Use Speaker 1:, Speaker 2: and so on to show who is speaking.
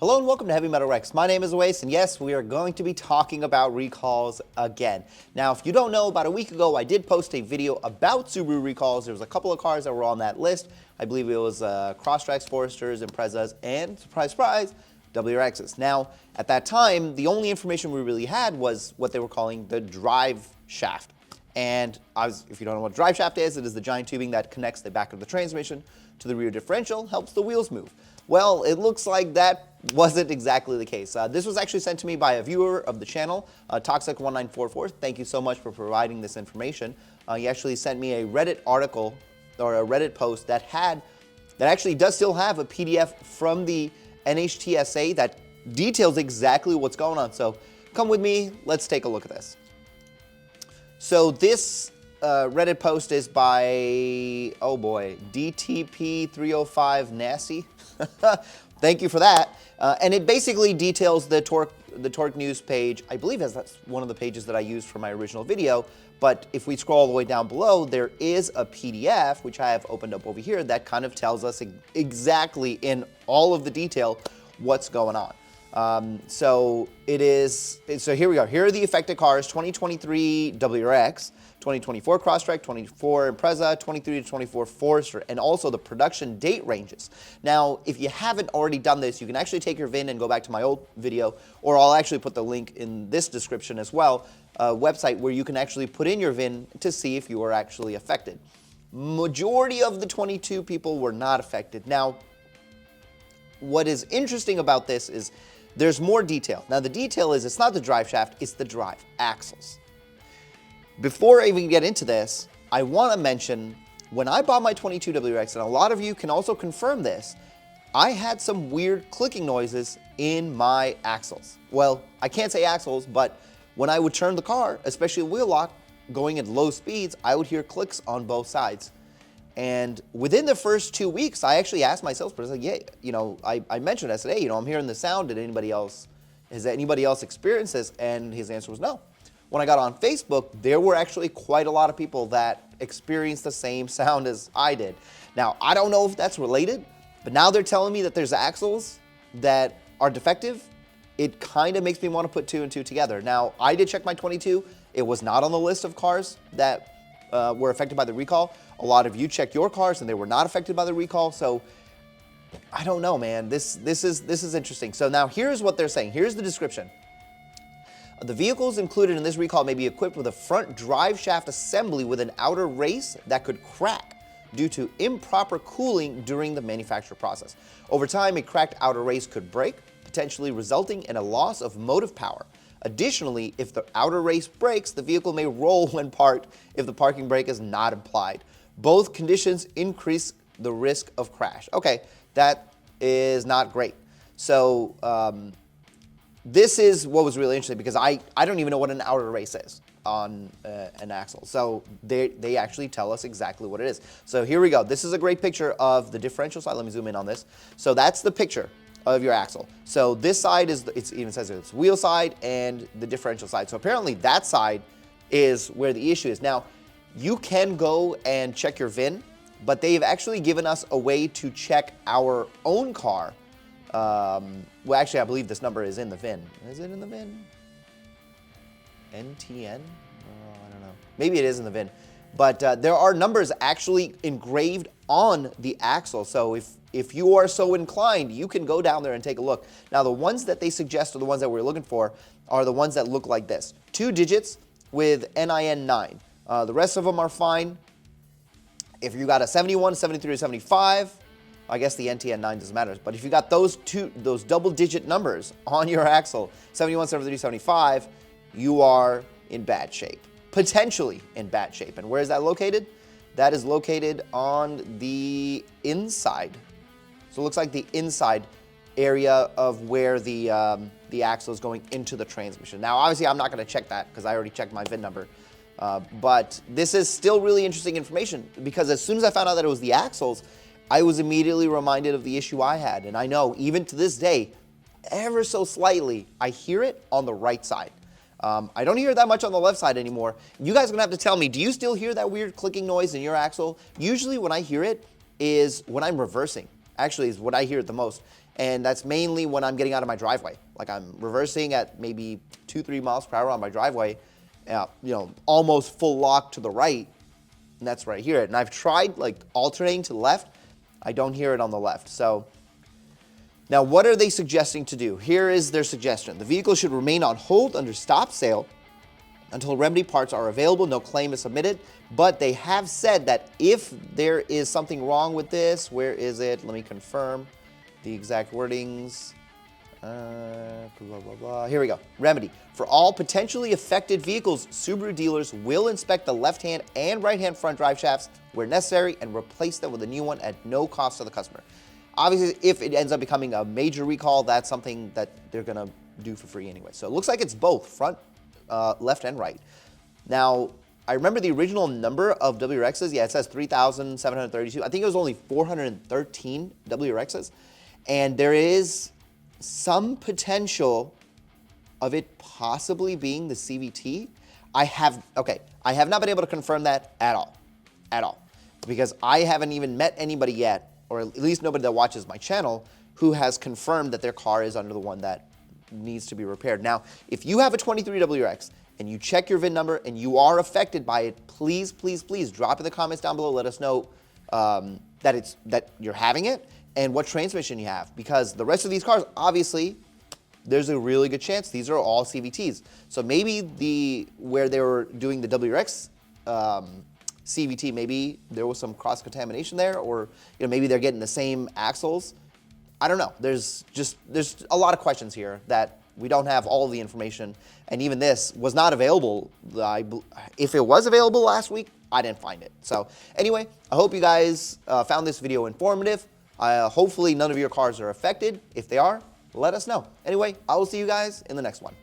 Speaker 1: Hello and welcome to Heavy Metal Rex. My name is Oasis, and yes, we are going to be talking about recalls again. Now, if you don't know, about a week ago, I did post a video about Subaru recalls. There was a couple of cars that were on that list. I believe it was Crosstracks, Foresters, Imprezas, and, surprise, surprise, WRXs. Now, at that time, the only information we really had was what they were calling the drive shaft. And if you don't know what drive shaft is, it is the giant tubing that connects the back of the transmission to the rear differential, helps the wheels move. Well, it looks like that wasn't exactly the case. This was actually sent to me by a viewer of the channel, Toxic1944. Thank you so much for providing this information. He actually sent me a Reddit article or a Reddit post that actually does still have a PDF from the NHTSA that details exactly what's going on. So come with me, let's take a look at this. So this Reddit post is by, oh boy, DTP305 Nasty. Thank you for that. And it basically details the torque news page. I believe that's one of the pages that I used for my original video. But if we scroll all the way down below, there is a PDF, which I have opened up over here, that kind of tells us exactly in all of the detail what's going on. So here we are. Here are the affected cars: 2023 WRX, 2024 Crosstrack, 24 Impreza, 23 to 24 Forester, and also the production date ranges. Now, if you haven't already done this, you can actually take your VIN and go back to my old video, or I'll actually put the link in this description as well, website where you can actually put in your VIN to see if you are actually affected. Majority of the 22 people were not affected. Now, what is interesting about this is there's more detail. Now, the detail is it's not the drive shaft, it's the drive axles. Before I even get into this, I want to mention when I bought my 22 WRX, and a lot of you can also confirm this, I had some weird clicking noises in my axles. Well, I can't say axles, but when I would turn the car, especially wheel lock, going at low speeds, I would hear clicks on both sides. And within the first 2 weeks, I actually asked my salesperson, I was like, yeah, I mentioned, I said, hey, I'm hearing the sound. Has anybody else experienced this? And his answer was no. When I got on Facebook, there were actually quite a lot of people that experienced the same sound as I did. Now, I don't know if that's related, but now they're telling me that there's axles that are defective. It kind of makes me want to put two and two together. Now, I did check my 22. It was not on the list of cars that were affected by the recall. A lot of you checked your cars and they were not affected by the recall. So I don't know, man. This is interesting. So now here's what they're saying. Here's the description. The vehicles included in this recall may be equipped with a front drive shaft assembly with an outer race that could crack due to improper cooling during the manufacture process. Over time, a cracked outer race could break, potentially resulting in a loss of motive power. Additionally, if the outer race breaks, the vehicle may roll when parked if the parking brake is not applied. Both conditions increase the risk of crash. Okay, that is not great. So this is what was really interesting, because I don't even know what an outer race is on an axle. So they actually tell us exactly what it is. So here we go. This is a great picture of the differential side. Let me zoom in on this. So that's the picture of your axle. So this side is, it even says it's wheel side and the differential side. So apparently that side is where the issue is. Now, you can go and check your VIN, but they've actually given us a way to check our own car. Well, actually, I believe this number is in the VIN. Is it in the VIN? NTN? Oh, I don't know. Maybe it is in the VIN. But there are numbers actually engraved on the axle. So if you are so inclined, you can go down there and take a look. Now, the ones that they suggest are the ones that we're looking for are the ones that look like this. 2 digits with NIN 9. The rest of them are fine. If you got a 71, 73, or 75, I guess the NTN 9 doesn't matter. But if you got those double-digit numbers on your axle, 71, 73, 75, you are in bad shape. Potentially in bad shape. And where is that located? That is located on the inside. So it looks like the inside area of where the axle is going into the transmission. Now, obviously, I'm not going to check that because I already checked my VIN number. But this is still really interesting information, because as soon as I found out that it was the axles, I was immediately reminded of the issue I had. And I know, even to this day, ever so slightly, I hear it on the right side. I don't hear it that much on the left side anymore. You guys are going to have to tell me, do you still hear that weird clicking noise in your axle? Usually when I hear it is when I'm reversing. actually is what I hear it the most. And that's mainly when I'm getting out of my driveway. Like I'm reversing at maybe 2-3 miles per hour on my driveway, almost full lock to the right, and that's where I hear it. And I've tried like alternating to the left. I don't hear it on the left. So now what are they suggesting to do? Here is their suggestion. The vehicle should remain on hold under stop sale until remedy parts are available. No claim is submitted, but they have said that if there is something wrong with this, where is it? Let me confirm the exact wordings. Blah, blah, blah. Here we go. Remedy. For all potentially affected vehicles, Subaru dealers will inspect the left-hand and right-hand front drive shafts where necessary and replace them with a new one at no cost to the customer. Obviously, if it ends up becoming a major recall, that's something that they're going to do for free anyway. So it looks like it's both front, left, and right. Now, I remember the original number of WRXs. Yeah, it says 3,732. I think it was only 413 WRXs. And there is some potential of it possibly being the CVT. I have not been able to confirm that at all, because I haven't even met anybody yet, or at least nobody that watches my channel, who has confirmed that their car is under the one that needs to be repaired. Now, if you have a 23 WRX and you check your VIN number and you are affected by it, please, please, please drop in the comments down below. Let us know that you're having it and what transmission you have, because the rest of these cars, obviously, there's a really good chance these are all CVTs. So maybe where they were doing the WRX CVT, maybe there was some cross-contamination there, or maybe they're getting the same axles. I don't know. There's a lot of questions here that we don't have all of the information, and even this was not available. If it was available last week, I didn't find it. So anyway, I hope you guys found this video informative. Hopefully none of your cars are affected. If they are, let us know. Anyway, I will see you guys in the next one.